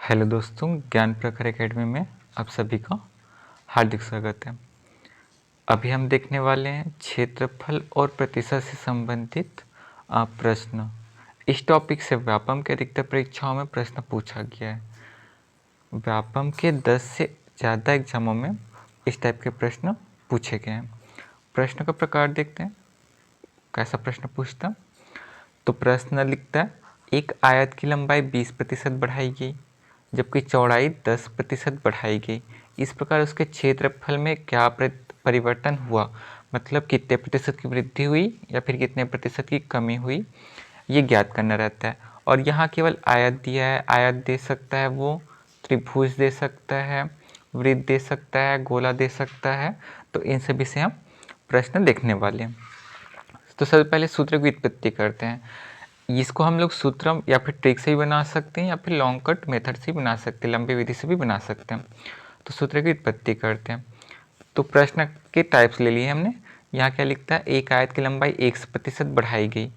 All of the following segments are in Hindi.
हेलो दोस्तों, ज्ञान प्रखर एकेडमी में आप सभी का हार्दिक स्वागत है। अभी हम देखने वाले हैं क्षेत्रफल और प्रतिशत से संबंधित प्रश्न। इस टॉपिक से व्यापम के अधिकतर परीक्षाओं में प्रश्न पूछा गया है। व्यापम के 10 से ज़्यादा एग्जामों में इस टाइप के प्रश्न पूछे गए हैं। प्रश्न का प्रकार देखते हैं, कैसा प्रश्न पूछता। तो प्रश्न लिखता है, एक आयत की लंबाई 20% बढ़ाई गई जबकि चौड़ाई 10% बढ़ाई गई। इस प्रकार उसके क्षेत्रफल में क्या परिवर्तन हुआ, मतलब कितने प्रतिशत की वृद्धि हुई या फिर कितने प्रतिशत की कमी हुई, ये ज्ञात करना रहता है। और यहाँ केवल आयत दिया है, आयत दे सकता है, वो त्रिभुज दे सकता है, वृत्त दे सकता है, गोला दे सकता है। तो इन सभी से हम प्रश्न देखने वाले हैं। तो सबसे पहले सूत्र की व्युत्पत्ति करते हैं। इसको हम लोग सूत्र या फिर ट्रिक से भी बना सकते हैं या फिर लॉन्ग कट मेथड से भी बना सकते हैं, लंबी विधि से भी बना सकते हैं। तो सूत्र की व्युत्पत्ति करते हैं। तो प्रश्न के टाइप्स ले लिए हमने। यहाँ क्या लिखता है, एक आयत की लंबाई 1% बढ़ाई गई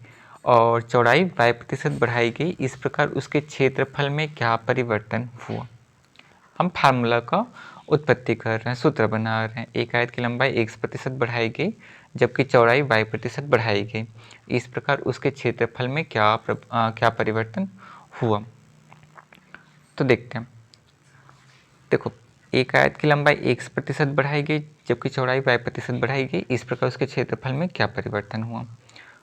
और चौड़ाई y% बढ़ाई गई। इस प्रकार उसके क्षेत्रफल में क्या परिवर्तन हुआ। हम फार्मूला का उत्पत्ति कर रहे हैं, सूत्र बना रहे हैं। एक आयत की लंबाई 1% बढ़ाई गई जबकि चौड़ाई y% बढ़ाई गई। इस प्रकार उसके क्षेत्रफल में क्या परिवर्तन हुआ। तो देखते हैं। देखो, एक आयत की लंबाई 1% बढ़ाई गई जबकि चौड़ाई y% बढ़ाई गई। इस प्रकार उसके क्षेत्रफल में क्या परिवर्तन हुआ।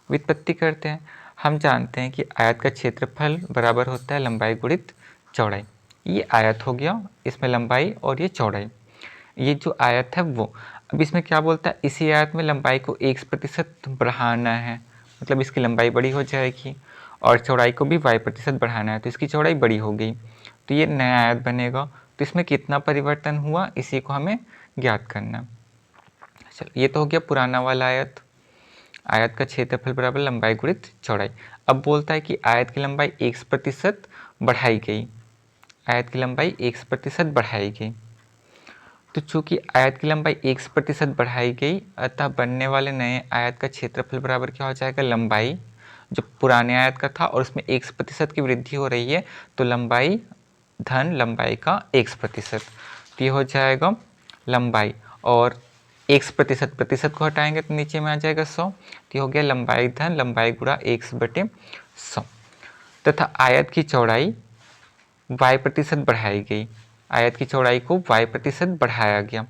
व्युत्पत्ति करते हैं। हम जानते हैं कि आयत का क्षेत्रफल बराबर होता है लंबाई गुणित चौड़ाई। ये आयत हो गया, इसमें लंबाई और ये चौड़ाई। ये जो आयत है वो, अब इसमें क्या बोलता है, इसी आयत में लंबाई को 1% बढ़ाना है, मतलब इसकी लंबाई बड़ी हो जाएगी और चौड़ाई को भी y% बढ़ाना है, तो इसकी चौड़ाई बड़ी हो गई। तो ये नया आयत बनेगा। तो इसमें कितना परिवर्तन हुआ, इसी को हमें ज्ञात करना है। चलो, ये तो हो गया पुराना वाला आयत। आयत का क्षेत्रफल बराबर लंबाई गुणित चौड़ाई। अब बोलता है कि आयत की लंबाई 1% बढ़ाई गई। आयत की लंबाई 1% बढ़ाई गई। तो चूंकि आयत की लंबाई 1% बढ़ाई गई, अतः बनने वाले नए आयत का क्षेत्रफल बराबर क्या हो जाएगा, लंबाई जो पुराने आयत का था और उसमें 1% की वृद्धि हो रही है, तो लंबाई धन लंबाई का 1%। तो ये हो जाएगा लंबाई, और 1% प्रतिशत को हटाएंगे तो नीचे में आ जाएगा 100। तो ये हो गया लंबाई धन लंबाई गुणा 1/100। तथा आयत की चौड़ाई y% बढ़ाई गई। आयत की चौड़ाई को y% बढ़ाया गया,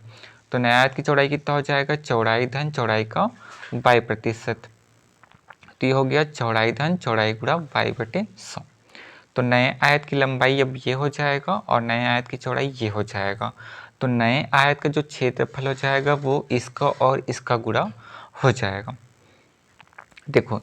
तो नया आयत की चौड़ाई कितना हो जाएगा, चौड़ाई धन चौड़ाई का y%। तो ये हो गया चौड़ाई धन चौड़ाई गुणा y/100। तो नए आयत की लंबाई अब ये हो जाएगा और नए आयत की चौड़ाई ये हो जाएगा। तो नए आयत का जो क्षेत्रफल हो जाएगा वो इसका और इसका गुणा हो जाएगा। देखो,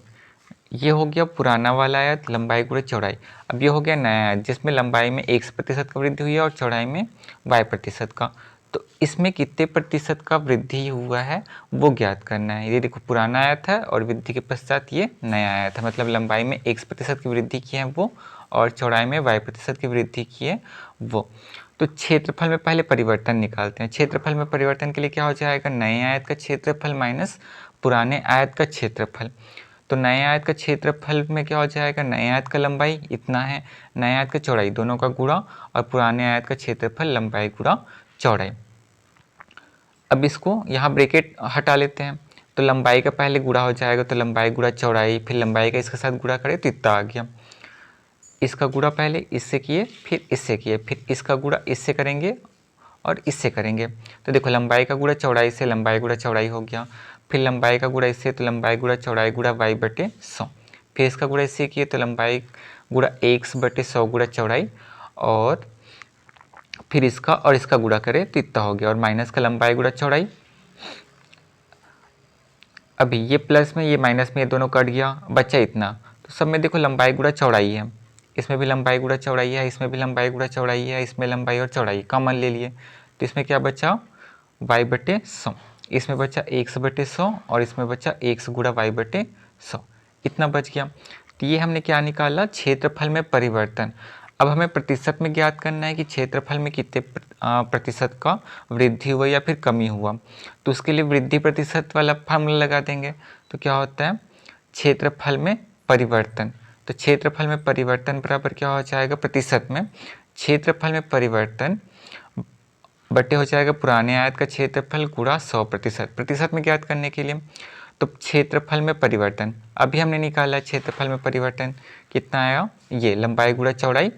ये हो गया पुराना वाला आयत, लंबाई गुणा चौड़ाई। अब ये हो गया नया आयत जिसमें लंबाई में 1% का वृद्धि हुई है और चौड़ाई में y% का। तो इसमें कितने प्रतिशत का वृद्धि हुआ है वो ज्ञात करना है। ये देखो, पुराना आयत है और वृद्धि के पश्चात ये नया आयत है, मतलब लंबाई में 1% की वृद्धि की है वो और चौड़ाई में y% की वृद्धि की है वो। तो क्षेत्रफल में पहले परिवर्तन निकालते हैं। क्षेत्रफल में परिवर्तन के लिए क्या हो जाएगा, नए आयत का क्षेत्रफल माइनस पुराने आयत का क्षेत्रफल। तो नए आयत का क्षेत्रफल में क्या हो जाएगा, नए आयत का लंबाई इतना है, नए आयत का चौड़ाई, दोनों का गुणा, और पुराने आयत का क्षेत्रफल लंबाई गुणा चौड़ाई। अब इसको यहाँ ब्रैकेट हटा लेते हैं, तो लंबाई का पहले गुणा हो जाएगा, तो लंबाई गुणा चौड़ाई, फिर लंबाई का इसके साथ गुणा करें तो इतना आ गया। इसका गुणा पहले इससे किए, फिर इससे किए, फिर इसका गुणा इससे करेंगे और इससे करेंगे। तो देखो, लंबाई का गुणा चौड़ाई से लंबाई गुणा चौड़ाई हो गया, फिर लंबाई का गुणा इससे तो लंबाई गुणा चौड़ाई गुणा y/100। फिर इसका गुणा इससे किए तो लंबाई गुणा 1/100 गुणा चौड़ाई, और फिर इसका और इसका गुणा करें तो इतना हो गया, और माइनस का लंबाई गुणा चौड़ाई। अभी ये प्लस में ये माइनस में ये दोनों कट गया, बचा इतना। तो सब में देखो लंबाई गुणा चौड़ाई है, इसमें भी लंबाई गुणा चौड़ाई है, इसमें भी लंबाई गुणा चौड़ाई है, इसमें लंबाई और चौड़ाई कॉमन ले लिए, तो इसमें क्या बचा, y/100। इसमें बचा 100/100 और इसमें बचा 100 गुणा y/100, इतना बच गया। तो ये हमने क्या निकाला, क्षेत्रफल में परिवर्तन। अब हमें प्रतिशत में ज्ञात करना है कि क्षेत्रफल में कितने प्रतिशत का वृद्धि हुआ या फिर कमी हुआ। तो उसके लिए वृद्धि प्रतिशत वाला फार्मूला लगा देंगे। तो क्या होता है, क्षेत्रफल में परिवर्तन। तो क्षेत्रफल में परिवर्तन बराबर क्या हो जाएगा, प्रतिशत में क्षेत्रफल में परिवर्तन बटे हो जाएगा पुराने आयत का क्षेत्रफल गुणा 100%। प्रतिशत में ज्ञात करने के लिए तो क्षेत्रफल में परिवर्तन अभी हमने निकाला है। क्षेत्रफल में परिवर्तन कितना आया, ये लंबाई गुणा चौड़ाई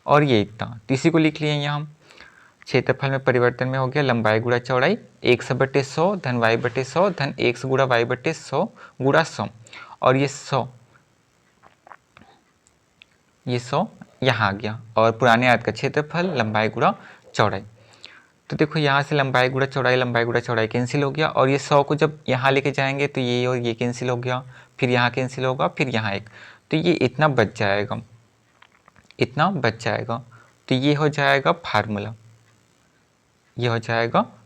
और ये इतना, तो इसी को लिख लिए यहाँ। क्षेत्रफल में परिवर्तन में हो गया लंबाई गुणा चौड़ाई 100/100 धन y/100 धन 100 गुणा y/100 गुणा 100 और ये 100 यहाँ आ गया और पुराने आयत का क्षेत्रफल लंबाई गुणा चौड़ाई। तो देखो यहाँ से लंबाई गुणा चौड़ाई कैंसिल हो गया और ये 100 को जब यहाँ लेके जाएंगे तो ये और ये कैंसिल हो गया, फिर यहाँ कैंसिल होगा, फिर यहाँ एक, तो ये इतना बच जाएगा, तो ये हो जाएगा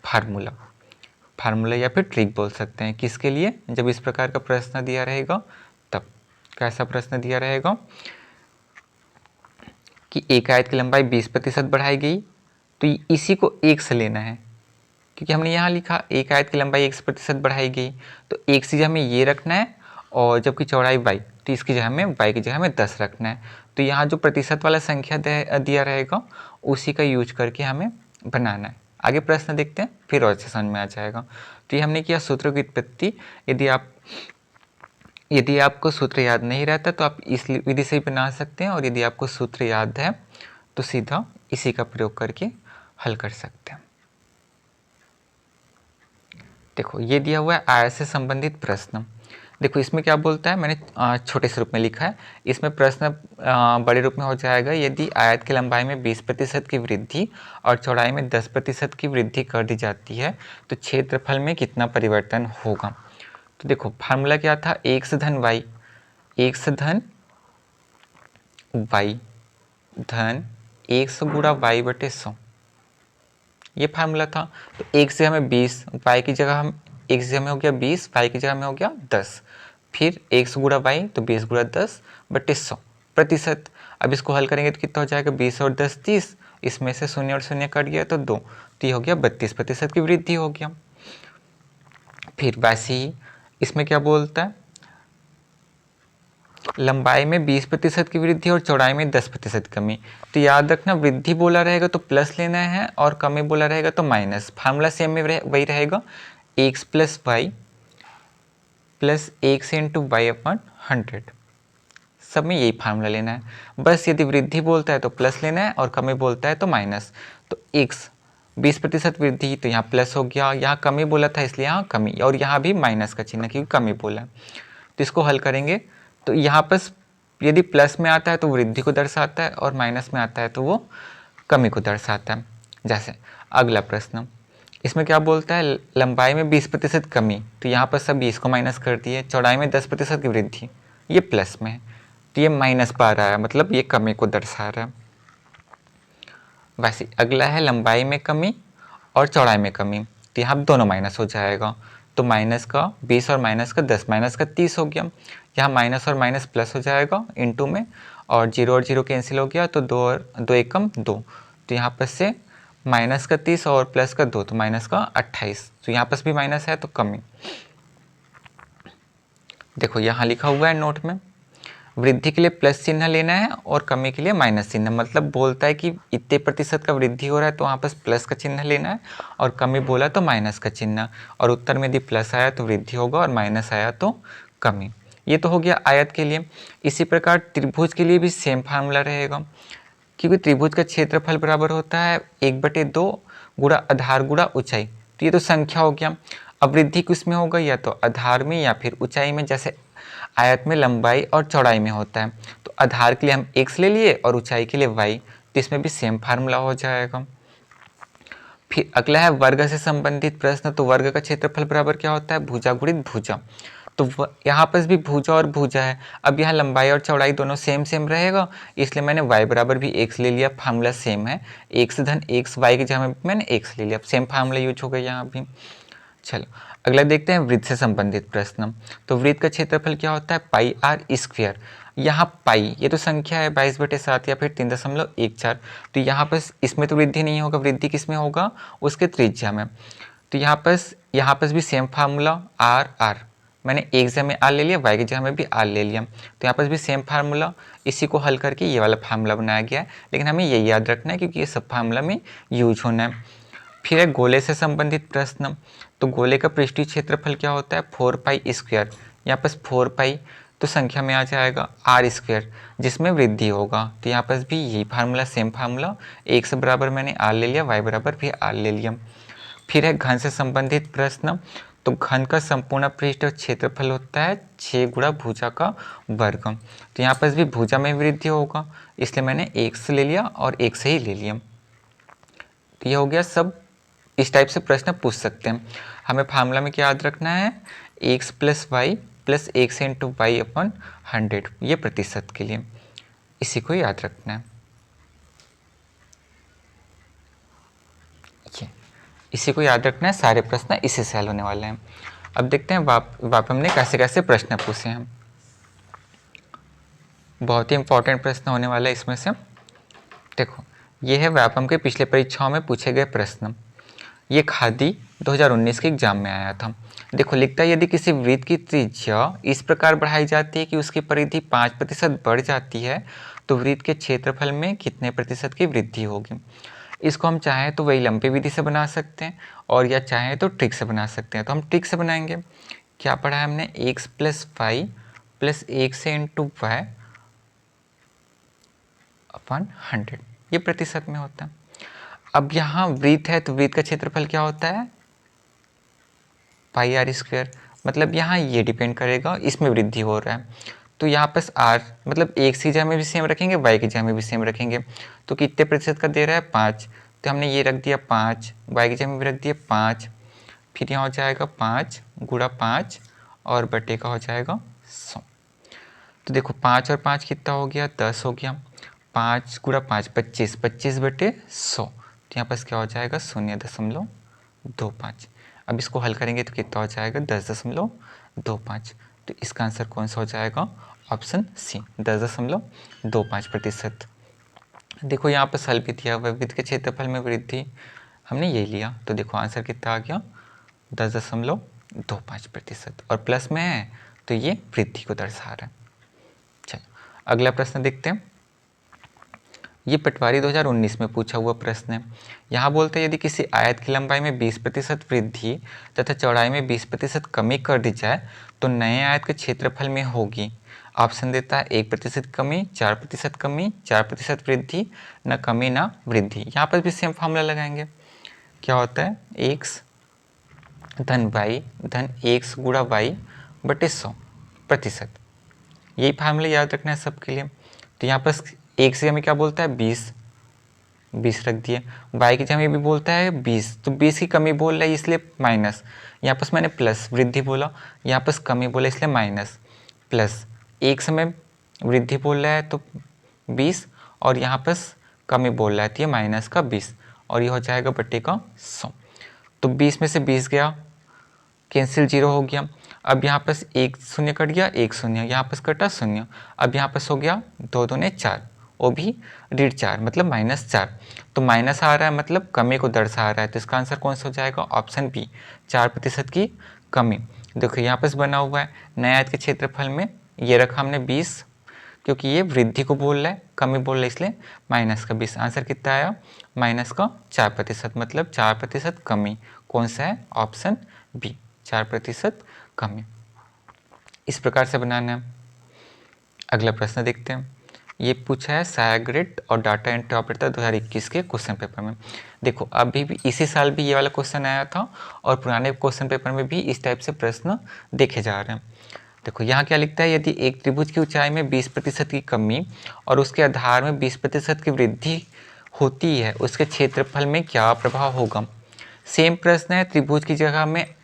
फार्मूला, फार्मूला या फिर ट्रिक बोल सकते हैं। किसके लिए, जब इस प्रकार का प्रश्न दिया रहेगा तब। कैसा प्रश्न दिया रहेगा कि एक आयत की लंबाई 20% बढ़ाई गई, तो इसी को 1 से लेना है, क्योंकि हमने यहाँ लिखा एक आयत की लंबाई 1% बढ़ाई गई, तो 1 से हमें ये रखना है और जबकि चौड़ाई y, तो इसकी जगह में y की जगह में 10 रखना है। तो यहाँ जो प्रतिशत वाला संख्या दिया रहेगा उसी का यूज करके हमें बनाना है। आगे प्रश्न देखते हैं, फिर और से समझ में आ जाएगा। तो ये हमने किया सूत्र की उत्पत्ति। यदि आपको सूत्र याद नहीं रहता तो आप इस विधि से भी बना सकते हैं, और यदि आपको सूत्र याद है तो सीधा इसी का प्रयोग करके हल कर सकते हैं। देखो ये दिया हुआ है आयत से संबंधित प्रश्न। देखो इसमें क्या बोलता है, मैंने छोटे से रूप में लिखा है, इसमें प्रश्न बड़े रूप में हो जाएगा। यदि आयत की लंबाई में 20% की वृद्धि और चौड़ाई में 10% की वृद्धि कर दी जाती है तो क्षेत्रफल में कितना परिवर्तन होगा। तो देखो फार्मूला क्या था, 1 से धन y, 1 से धन y धन 100 गुणा y/100, ये फार्मूला था। तो 1 से हमें 20, y की जगह हम 1 से हमें हो गया 20, y की जगह में हो गया 10, फिर 100 गुणा y तो 20 गुणा 10/100 प्रतिशत। अब इसको हल करेंगे तो कितना हो जाएगा, 20 और 10 30, इसमें से 0 और 0 कट गया तो 2, तो ये हो गया 32% की वृद्धि हो गया। फिर वैसे ही इसमें क्या बोलता है, लंबाई में 20% की वृद्धि और चौड़ाई में 10% कमी। तो याद रखना वृद्धि बोला रहेगा तो प्लस लेना है और कमी बोला रहेगा तो माइनस। फार्मूला सेम में वही रहेगा, x plus y plus 1 into y upon 100, सब में यही फार्मूला लेना है। बस यदि वृद्धि बोलता है तो प्लस लेना है और कमी बोलता है तो माइनस। तो x 20% वृद्धि तो यहाँ प्लस हो गया, यहाँ कमी बोला था इसलिए यहाँ कमी, और यहाँ भी माइनस का चिन्ह क्योंकि कमी बोला। तो इसको हल करेंगे तो यहाँ पर यदि प्लस में आता है तो वृद्धि को दर्शाता है और माइनस में आता है तो वो कमी को दर्शाता है। जैसे अगला प्रश्न, इसमें क्या बोलता है, लंबाई में 20% कमी, तो यहाँ पर सब 20 को माइनस कर दिए। चौड़ाई में 10% की वृद्धि, ये प्लस में है तो ये माइनस पा रहा है, मतलब ये कमी को दर्शा रहा है। वैसे अगला है लंबाई में कमी और चौड़ाई में कमी, तो यहाँ दोनों माइनस हो जाएगा। तो माइनस का 20 और माइनस का 10, माइनस का 30 हो गया। यहाँ माइनस और माइनस प्लस हो जाएगा इनटू में, और 0 और 0 कैंसिल हो गया तो 2 और 2 एकम 2, तो यहाँ पर से माइनस का 30 और प्लस का 2 तो माइनस का 28, तो यहाँ पर भी माइनस है तो कमी। देखो यहाँ लिखा हुआ है नोट में, वृद्धि के लिए प्लस चिन्ह लेना है और कमी के लिए माइनस चिन्ह। मतलब बोलता है कि इतने प्रतिशत का वृद्धि हो रहा है तो वहाँ पर प्लस का चिन्ह लेना है, और कमी बोला तो माइनस का चिन्ह, और उत्तर में यदि प्लस आया तो वृद्धि होगा और माइनस आया तो कमी। ये तो हो गया आयत के लिए। इसी प्रकार त्रिभुज के लिए भी सेम फार्मूला रहेगा, क्योंकि त्रिभुज का क्षेत्रफल बराबर होता है 1/2 गुणा आधार गुणा ऊंचाई। तो ये तो संख्या हो गया। अब वृद्धि किस में होगा, या तो आधार में या फिर ऊंचाई में। जैसे आयत में लंबाई और चौड़ाई में होता है, तो आधार के लिए हम x ले लिए और ऊंचाई के लिए y, तो इसमें भी सेम फार्मूला हो जाएगा। फिर अगला है वर्ग से संबंधित प्रश्न। तो वर्ग का क्षेत्रफल बराबर क्या होता है, भुजा गुणित भुजा। तो यहाँ पर भी भुजा और भुजा है। अब यहाँ लंबाई और चौड़ाई दोनों सेम रहेगा, इसलिए मैंने y बराबर भी x ले लिया। फार्मूला सेम है, x धन x, y की जगह मैंने x ले लिया। सेम फार्मूला यूज हो गया यहाँ भी। चलो अगला देखते हैं वृत्त से संबंधित प्रश्न। तो वृत्त का क्षेत्रफल क्या होता है, पाई आर स्क्वायर। यहाँ पाई ये तो संख्या है 22/7 या फिर 3.14। तो यहाँ पर इसमें तो वृद्धि नहीं होगा, वृद्धि किस में होगा, उसके त्रिज्या में। तो यहाँ पर भी सेम फार्मूला आर आर, मैंने एक जगह में आर ले लिया, वाई की जगह में भी आर ले लिया। तो यहाँ पर भी सेम फार्मूला, इसी को हल करके ये वाला फार्मूला बनाया गया है, लेकिन हमें ये याद रखना है क्योंकि ये सब फार्मूला में यूज होना है। फिर है गोले से संबंधित प्रश्न। तो गोले का पृष्ठीय क्षेत्रफल क्या होता है, 4π²। यहाँ पर 4π तो संख्या में आ जाएगा r², जिसमें वृद्धि होगा। तो यहाँ पर भी यही फार्मूला, सेम फार्मूला, x बराबर मैंने r ले लिया, y बराबर भी r ले लिया। फिर है घन से संबंधित प्रश्न। तो घन का संपूर्ण पृष्ठ क्षेत्रफल होता है 6 गुणा भुजा का वर्ग। तो यहाँ पर भी भुजा में वृद्धि होगा, इसलिए मैंने x ले लिया और एक से ही ले लिया। तो ये हो गया सब। इस टाइप से प्रश्न पूछ सकते हैं। हमें फार्मूला में क्या याद रखना है, x + y + x × y/100, ये प्रतिशत के लिए, इसी को याद रखना है। ये इसी को याद रखना है, सारे प्रश्न इसी से हल होने वाले हैं। अब देखते हैं वापम ने कैसे कैसे प्रश्न पूछे हैं। बहुत ही इंपॉर्टेंट प्रश्न होने वाला है इसमें से। देखो, ये है व्यापम के पिछले परीक्षाओं में पूछे गए प्रश्न। ये खादी 2019 के एग्जाम में आया था। देखो, लिखता है यदि किसी वृत्त की त्रिज्या इस प्रकार बढ़ाई जाती है कि उसकी परिधि 5% बढ़ जाती है तो वृत्त के क्षेत्रफल में कितने प्रतिशत की वृद्धि होगी। इसको हम चाहें तो वही लंबी विधि से बना सकते हैं, और या चाहें तो ट्रिक से बना सकते हैं। तो हम ट्रिक से बनाएंगे। क्या पढ़ा है हमने, x + y + x × y/100, ये प्रतिशत में होता है। अब यहाँ वृत्त है तो वृत्त का क्षेत्रफल क्या होता है, πr²। मतलब यहाँ ये डिपेंड करेगा, इसमें वृद्धि हो रहा है। तो यहाँ पर r मतलब x की जगह में भी सेम रखेंगे, y की जगह में भी सेम रखेंगे। तो कितने प्रतिशत का दे रहा है, 5। तो हमने ये रख दिया 5, y की जगह में भी रख दिया 5। फिर यहाँ हो जाएगा 5 × 5 और बटे का हो जाएगा 100। तो देखो 5 और 5 कितना हो गया, 10 हो गया। 5 × 5 25, 25/100। तो यहाँ पर क्या हो जाएगा, 0.25। अब इसको हल करेंगे तो कितना हो जाएगा, 10.25। तो इसका आंसर कौन सा हो जाएगा, ऑप्शन सी, 10.25%। देखो यहाँ पर हल भी दिया हुआ है, वृत्त के क्षेत्रफल में वृद्धि, हमने ये लिया। तो देखो आंसर कितना आ गया, 10.25%, और प्लस में है तो ये वृद्धि को दर्शा रहा है। चलो अगला प्रश्न देखते हैं। ये पटवारी 2019 में पूछा हुआ प्रश्न है। यहाँ बोलते हैं यदि किसी आयत की लंबाई में 20% वृद्धि तथा चौड़ाई में 20% कमी कर दी जाए तो नए आयत के क्षेत्रफल में होगी। ऑप्शन देता है 1% कमी, 4% कमी, 4% वृद्धि, न कमी न वृद्धि। यहाँ पर भी सेम फार्मूला लगाएंगे। क्या होता है, x धन y धन x गुणा y/100%। यही फार्मूला याद रखना है सबके लिए। तो यहाँ पर एक से हमें क्या बोलता है, 20 रख दिए। y की जगह में भी बोलता है 20, तो 20 की कमी बोल रहा है इसलिए माइनस। यहाँ पर मैंने प्लस वृद्धि बोला, यहाँ पर कमी बोला इसलिए माइनस। प्लस एक समय वृद्धि बोल रहा है तो 20, और यहाँ पर कमी बोल रहा है तो ये माइनस का 20, और ये हो जाएगा बटे का 100। तो 20 में से 20 गया, कैंसिल, 0 हो गया। अब यहाँ पर एक शून्य कट गया, एक शून्य, यहाँ पर कटा शून्य। अब यहाँ पर हो गया 2 दूने 4, वो भी ऋण 4 मतलब -4। तो माइनस आ रहा है मतलब कमी को दर्शा रहा है। तो इसका आंसर कौन सा हो जाएगा, ऑप्शन बी, 4% की कमी। देखो यहाँ पर बना हुआ है नए आयत के क्षेत्रफल में, ये रखा हमने 20 क्योंकि ये वृद्धि को बोल रहा है, कमी बोल रहा है इसलिए -20। आंसर कितना आया, -4%, मतलब 4% कमी। कौन सा है, ऑप्शन बी, 4% कमी। इस प्रकार से बनाना है। अगला प्रश्न देखते हैं। ये पूछा है सायाग्रिड और डाटा एंट्री ऑपरेटर 2021 के क्वेश्चन पेपर में। देखो अभी भी इसी साल भी ये वाला क्वेश्चन आया था, और पुराने क्वेश्चन पेपर में भी इस टाइप से प्रश्न देखे जा रहे हैं। देखो यहाँ क्या लिखता है, यदि एक त्रिभुज की ऊंचाई में 20% की कमी और उसके आधार में 20% की वृद्धि होती है, उसके क्षेत्रफल में क्या प्रभाव होगा। सेम प्रश्न है, त्रिभुज की जगह में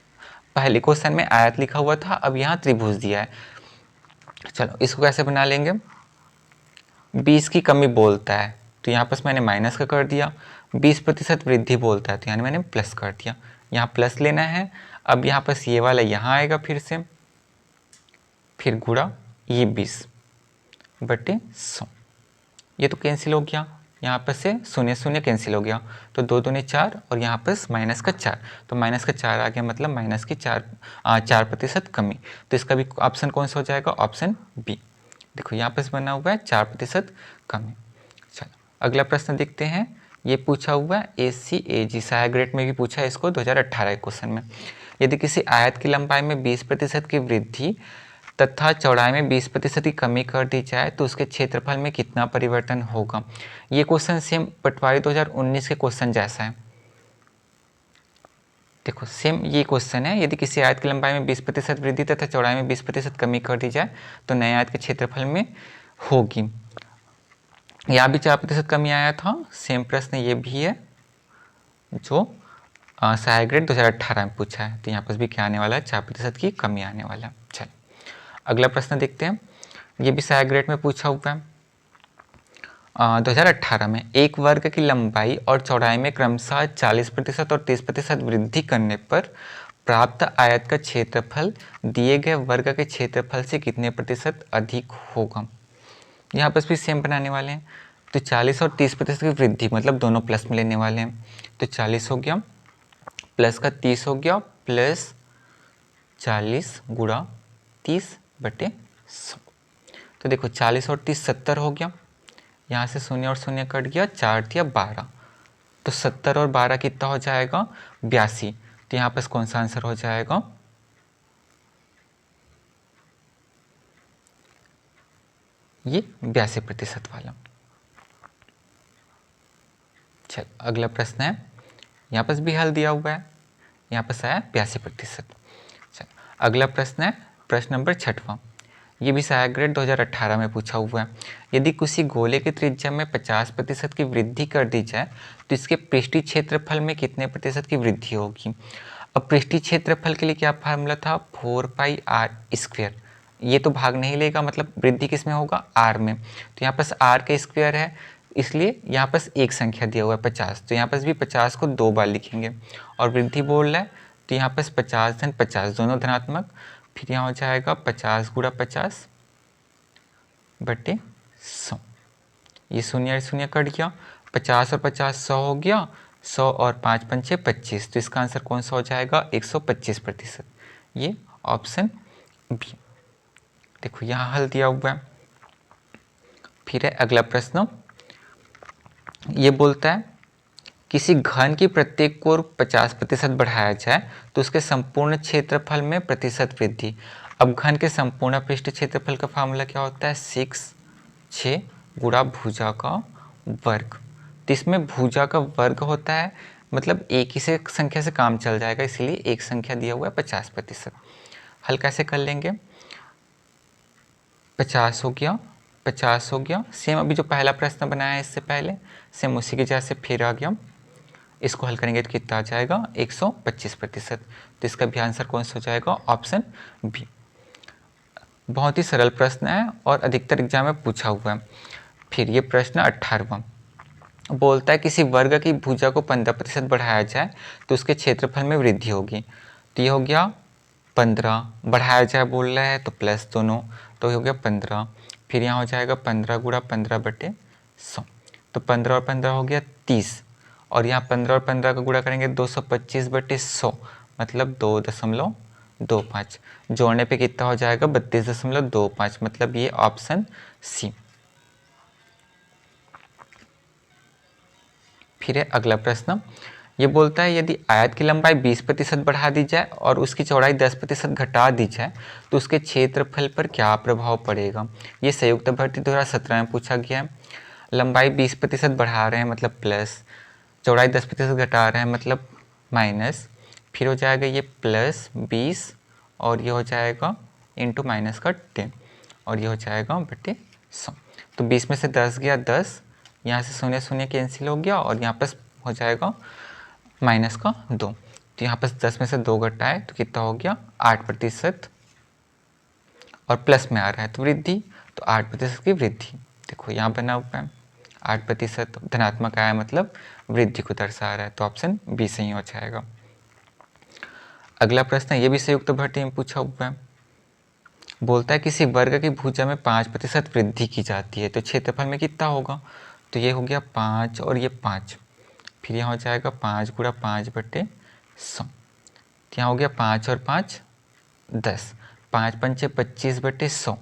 पहले क्वेश्चन में आयत लिखा हुआ था, अब यहाँ त्रिभुज दिया है। चलो इसको कैसे बना लेंगे, 20 की कमी बोलता है तो यहाँ पर मैंने माइनस का कर दिया, 20% वृद्धि बोलता है तो यानी मैंने प्लस कर दिया। यहाँ प्लस लेना है। अब यहाँ पर ये वाला यहाँ आएगा फिर से, फिर गुणा ये 20/100, ये तो कैंसिल हो गया, यहाँ पर से शून्य शून्य कैंसिल हो गया, तो 2 दूनी 4 और यहाँ पर माइनस का 4, तो माइनस का 4 आ गया, मतलब माइनस की 4% कमी। तो इसका भी ऑप्शन कौन सा हो जाएगा? Option B. देखो यहाँ पर बना हुआ है 4% कमी। चलो अगला प्रश्न देखते हैं। ये पूछा हुआ है ACAG सहायक ग्रेड में भी पूछा है इसको 2018 क्वेश्चन में। यदि किसी आयत की लंबाई में 20% की वृद्धि तथा चौड़ाई में 20% की कमी कर दी जाए तो उसके क्षेत्रफल में कितना परिवर्तन होगा? ये क्वेश्चन सेम पटवारी 2019 के क्वेश्चन जैसा है। देखो सेम ये क्वेश्चन है, यदि किसी आयत की लंबाई में 20% वृद्धि तथा चौड़ाई में 20% कमी कर दी जाए तो नए आयत के क्षेत्रफल में होगी। यहाँ भी 4% कमी आया था, सेम प्रश्न ये भी है जो सहायक ग्रेड 2018 में पूछा है। तो यहाँ पर भी क्या आने वाला है? 4% की कमी आने वाला है। चलो अगला प्रश्न देखते हैं। ये भी सहायक ग्रेड में पूछा हुआ है। 2018 में एक वर्ग की लंबाई और चौड़ाई में क्रमशः 40% और 30% वृद्धि करने पर प्राप्त आयत का क्षेत्रफल दिए गए वर्ग के क्षेत्रफल से कितने प्रतिशत अधिक होगा? यहाँ पर भी सेम बनाने वाले हैं। तो 40 और 30% की वृद्धि मतलब दोनों प्लस में लेने वाले हैं। तो 40 हो गया प्लस का 30 हो गया प्लस 40 गुणा 30/100। तो देखो 40 और 30 70 हो गया, यहाँ से शून्य और शून्य कट गया, 4 दिया 12, तो 70 और 12 कितना हो जाएगा? 82। तो यहाँ पर कौन सा आंसर हो जाएगा? ये 82% वाला। चल अगला प्रश्न है, यहाँ पर भी हल दिया हुआ है, यहाँ पर आया 82%। चल अगला प्रश्न है प्रश्न नंबर 6वां। ये भी सहायक ग्रेड 2018 में पूछा हुआ है। यदि किसी गोले की त्रिज्या में 50% की वृद्धि कर दी जाए तो इसके पृष्ठीय क्षेत्रफल में कितने प्रतिशत की वृद्धि होगी? अब पृष्ठीय क्षेत्रफल के लिए क्या फार्मूला था? 4πr²। ये तो भाग नहीं लेगा, मतलब वृद्धि किस में होगा? r में। तो यहाँ पर r का स्क्वायर है, इसलिए यहाँ पर एक संख्या दिया हुआ है 50, तो यहाँ पर भी 50 को 2 बार लिखेंगे। और वृद्धि बोल रहा है तो यहाँ पर 50 धन 50 दोनों धनात्मक, फिर यहाँ हो जाएगा 50 गुणा 50/100। ये शून्य शून्य कट गया, 50 और 50 100 हो गया, 100 और 5 पंचे 25, तो इसका आंसर कौन सा हो जाएगा? 125%। ये ऑप्शन बी। देखो यहाँ हल दिया हुआ है। फिर है अगला प्रश्न, ये बोलता है किसी घन की प्रत्येक कोण 50% बढ़ाया जाए तो उसके संपूर्ण क्षेत्रफल में प्रतिशत वृद्धि। अब घन के संपूर्ण पृष्ठ क्षेत्रफल का फार्मूला क्या होता है? 6 गुणा भुजा का वर्ग। तो इसमें भुजा का वर्ग होता है, मतलब एक ही से संख्या से काम चल जाएगा, इसीलिए एक संख्या दिया हुआ है 50%। हल कैसे कर लेंगे? 50 हो गया 50 हो गया, सेम अभी जो पहला प्रश्न बनाया है इससे पहले, सेम उसी के जैसे फिर आ गया। इसको हल करेंगे तो कितना आ जाएगा? 125%। तो इसका भी आंसर कौन सा हो जाएगा? Option B. बहुत ही सरल प्रश्न है और अधिकतर एग्जाम में पूछा हुआ है। फिर ये प्रश्न 18वां बोलता है किसी वर्ग की भुजा को 15% बढ़ाया जाए तो उसके क्षेत्रफल में वृद्धि होगी। तो ये हो गया 15, बढ़ाया जाए बोल रहा है तो प्लस दोनों, तो ये हो गया 15। फिर यहाँ हो जाएगा 15 गुणा 15/100, तो 15 और 15 हो गया 30, और यहाँ 15 और 15 का गुणा करेंगे 225/100, मतलब 2.25, जोड़ने पे कितना हो जाएगा? 32.25, मतलब ये ऑप्शन सी। फिर है अगला प्रश्न, ये बोलता है यदि आयत की लंबाई 20% बढ़ा दी जाए और उसकी चौड़ाई 10% घटा दी जाए तो उसके क्षेत्रफल पर क्या प्रभाव पड़ेगा? ये संयुक्त भर्ती 2017 में पूछा गया है। लंबाई 20% बढ़ा रहे हैं मतलब प्लस, चौड़ाई 10% घटा रहे हैं मतलब माइनस, फिर हो जाएगा ये प्लस 20 और ये हो जाएगा इंटू माइनस का 10 और ये हो जाएगा बटे 100। तो 20 में से 10 गया 10, यहाँ से शून्य शून्य कैंसिल हो गया और यहाँ पर हो जाएगा माइनस का 2, तो यहाँ पर 10 में से 2 घटाए तो कितना हो गया? 8%, और प्लस में आ रहा है तो वृद्धि, तो 8% की वृद्धि। देखो यहाँ बना हुआ है 8% धनात्मक आया मतलब वृद्धि को दर्शा रहा है, तो ऑप्शन बी सही हो जाएगा। अगला प्रश्न ये भी संयुक्त भर्ती में पूछा हुआ है। बोलता है किसी वर्ग की भुजा में 5% वृद्धि की जाती है तो क्षेत्रफल में कितना होगा? तो ये हो गया 5 और ये 5, फिर यहाँ हो जाएगा 5 गुणा 5/100। यहाँ हो गया 5 और 5 10, 5 पंचे 25/100,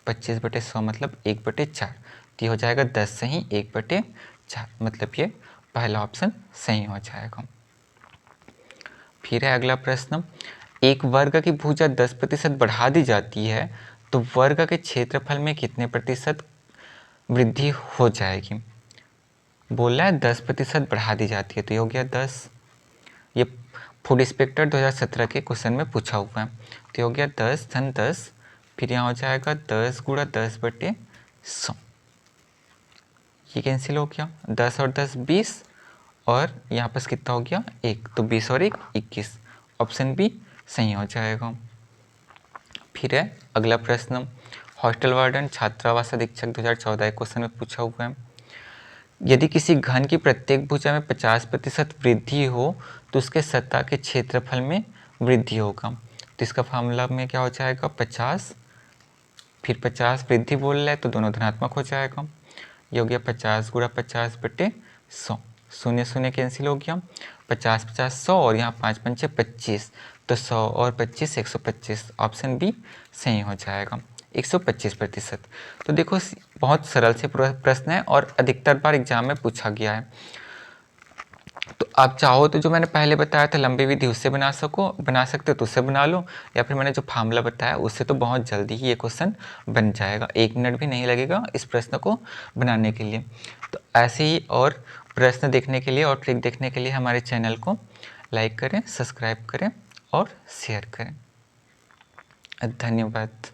25/100 मतलब 1/4, तो ये हो जाएगा 10 से ही 1/4, मतलब ये पहला ऑप्शन सही हो जाएगा। फिर है अगला प्रश्न, एक वर्ग की भुजा 10% बढ़ा दी जाती है तो वर्ग के क्षेत्रफल में कितने प्रतिशत वृद्धि हो जाएगी। बोल रहा है 10% बढ़ा दी जाती है, तो ये हो गया 10। ये फूड इंस्पेक्टर 2017 के क्वेश्चन में पूछा हुआ है। तो ये हो गया 10 धन 10, फिर यहाँ हो जाएगा 10 गुणा 10/100, ये कैंसिल हो गया, 10 और 10 20, और यहाँ पर कितना हो गया 1, तो 20 और 1 21, ऑप्शन बी सही हो जाएगा। फिर है अगला प्रश्न, हॉस्टल वार्डन छात्रावास अधीक्षक 2014 क्वेश्चन में पूछा हुआ है, यदि किसी घन की प्रत्येक भुजा में 50% वृद्धि हो तो उसके सतह के क्षेत्रफल में वृद्धि होगा। तो इसका फार्मूला में क्या हो जाएगा 50, फिर 50 वृद्धि बोल रहा है तो दोनों धनात्मक हो जाएगा। ये हो गया 50 गुणा 50/100, 0 0 कैंसिल हो गया, 50 50 100 और यहाँ 5 पंचे 25, तो 100 और 25 125, ऑप्शन बी सही हो जाएगा 125%। तो देखो बहुत सरल से प्रश्न है और अधिकतर बार एग्जाम में पूछा गया है। तो आप चाहो तो जो मैंने पहले बताया था लंबी विधि उससे बना सकते हो तो उससे बना लो, या फिर मैंने जो फार्मूला बताया उससे तो बहुत जल्दी ही ये क्वेश्चन बन जाएगा, 1 मिनट भी नहीं लगेगा इस प्रश्न को बनाने के लिए। तो ऐसे ही और प्रश्न देखने के लिए और ट्रिक देखने के लिए हमारे चैनल को लाइक करें, सब्सक्राइब करें और शेयर करें। धन्यवाद।